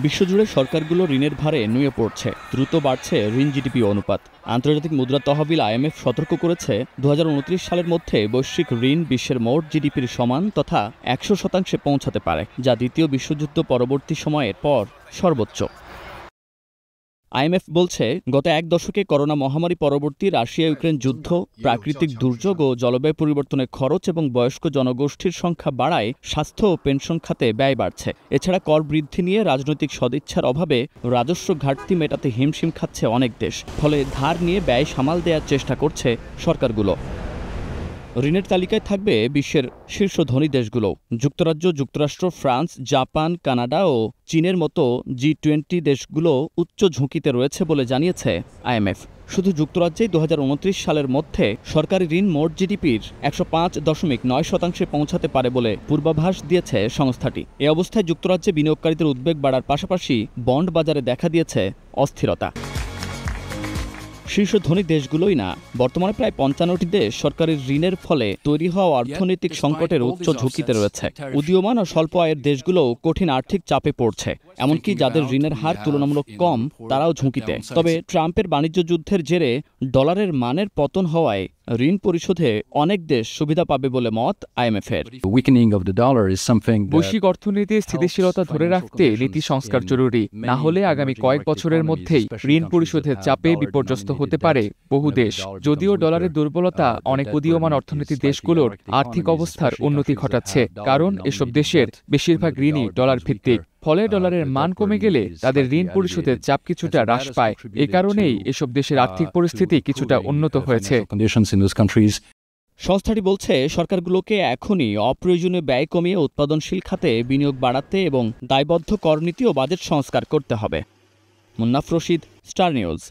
বিশ্বজুড়ে সরকারগুলো ঋণের ভারে নুয়ে পড়ছে, দ্রুত বাড়ছে ঋণ জিডিপি অনুপাত। আন্তর্জাতিক মুদ্রা তহবিল আইএমএফ সতর্ক করেছে 2029 সালের মধ্যে বৈশ্বিক ঋণ বিশ্বের মোট জিডিপির সমান তথা 100% পৌঁছাতে পারে, যা দ্বিতীয় বিশ্বযুদ্ধ পরবর্তী সময়ের পর সর্বোচ্চ। আইএমএফ বলছে, গত এক দশকে করোনা মহামারী পরবর্তী রাশিয়া ইউক্রেন যুদ্ধ, প্রাকৃতিক দুর্যোগ ও জলবায়ু পরিবর্তনের খরচ এবং বয়স্ক জনগোষ্ঠীর সংখ্যা বাড়ায় স্বাস্থ্য ও পেনশন খাতে ব্যয় বাড়ছে। এছাড়া কর বৃদ্ধি নিয়ে রাজনৈতিক সদিচ্ছার অভাবে রাজস্ব ঘাটতি মেটাতে হিমশিম খাচ্ছে অনেক দেশ। ফলে ধার নিয়ে ব্যয় সামাল দেওয়ার চেষ্টা করছে সরকারগুলো। ঋণের তালিকায় থাকবে বিশ্বের শীর্ষ ধনী দেশগুলো। যুক্তরাজ্য, যুক্তরাষ্ট্র, ফ্রান্স, জাপান, কানাডা ও চীনের মতো G20 দেশগুলো উচ্চ ঝুঁকিতে রয়েছে বলে জানিয়েছে আইএমএফ। শুধু যুক্তরাজ্যেই 2029 সালের মধ্যে সরকারি ঋণ মোট জিডিপির 105.9% পৌঁছাতে পারে বলে পূর্বাভাস দিয়েছে সংস্থাটি। এ অবস্থায় যুক্তরাজ্যে বিনিয়োগকারীদের উদ্বেগ বাড়ার পাশাপাশি বন্ড বাজারে দেখা দিয়েছে অস্থিরতা। শীর্ষ ধনী দেশগুলোই না, বর্তমানে প্রায় 55টি দেশ সরকারি ঋণের ফলে তৈরি হওয়া অর্থনৈতিক সংকটের উচ্চ ঝুঁকিতে রয়েছে। উদীয়মান ও স্বল্প আয়ের দেশগুলোও কঠিন আর্থিক চাপে পড়ছে, এমনকি যাদের ঋণের হার তুলনামূলক কম তারাও ঝুঁকিতে। তবে ট্রাম্পের বাণিজ্য যুদ্ধের জেরে ডলারের মানের পতন হওয়ায় ঋণ পরিশোধে অনেক দেশ সুবিধা পাবে বলে মত আইএমএফের। বৈশ্বিক অর্থনীতির স্থিতিশীলতা ধরে রাখতে নীতি সংস্কার জরুরি, না হলে আগামী কয়েক বছরের মধ্যেই ঋণ পরিশোধের চাপে বিপর্যস্ত হতে পারে বহু দেশ। যদিও ডলারের দুর্বলতা অনেক উদীয়মান অর্থনীতির দেশগুলোর আর্থিক অবস্থার উন্নতি ঘটাচ্ছে, কারণ এসব দেশের বেশিরভাগ ঋণই ডলার ভিত্তিক। ফলে ডলারের মান কমে গেলে তাদের ঋণ পরিশোধের চাপ কিছুটা হ্রাস পায়। এ কারণেই এসব দেশের আর্থিক পরিস্থিতি কিছুটা উন্নত হয়েছে। সংস্থাটি বলছে, সরকারগুলোকে এখনই অপ্রয়োজনীয় ব্যয় কমিয়ে উৎপাদনশীল খাতে বিনিয়োগ বাড়াতে এবং দায়বদ্ধ করনীতি ও বাজেট সংস্কার করতে হবে। Munnaf Rashid, star news.